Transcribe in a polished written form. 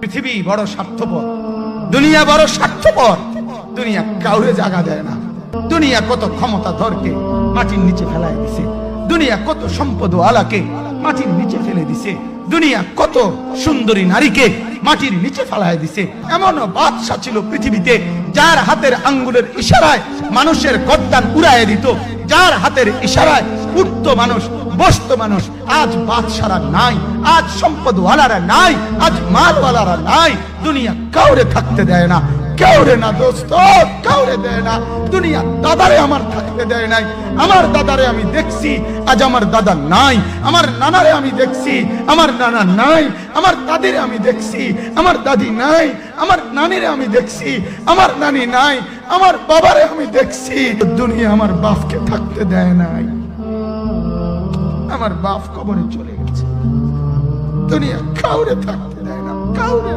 পৃথিবী বড় স্বার্থপর, দুনিয়া বড় স্বার্থপর। দুনিয়া কাউরে জায়গা দেয় না। দুনিয়া কত ক্ষমতাধরকে মাটির নিচে ফেলায় দিছে, দুনিয়া কত সম্পদ আলাকে মাটির নিচে ফেলে দিছে, দুনিয়া কত সুন্দরী নারীকে মাটির নিচে ফেলায় দিছে। এমন বাদশা ছিল পৃথিবীতে যার হাতের আঙ্গুলের ইশারায় মানুষের গর্দান উড়াইয়া দিত, যার হাতের ইশারায় উঠতো মানুষ, বসতো মানুষ। আজ বাদশারা নাই, আজ সম্পদওয়ালারা নাই, আজ মালওয়ালারা নাই। দুনিয়া কাউরে থাকতে দেয় না, কাউরে না দোস্ত, কাউরে দেয় না। দুনিয়া দাদারে আমার থাকতে দেয় নাই। আমার দাদারে আমি দেখছি, আজ আমার দাদা নাই। আমার নানারে আমি দেখছি, আমার নানা নাই। আমার দাদিরে আমি দেখছি, আমার দাদি নাই। আমার নানিরে আমি দেখছি, আমার নানি নাই। আমার বাবারে আমি দেখছি। দুনিয়া আমার বাপকে থাকতে দেয় নাই। আমার বাপ কবরে চলে গেছে। দুনিয়া কাউরে থাকতে দেয় না, কাউরে।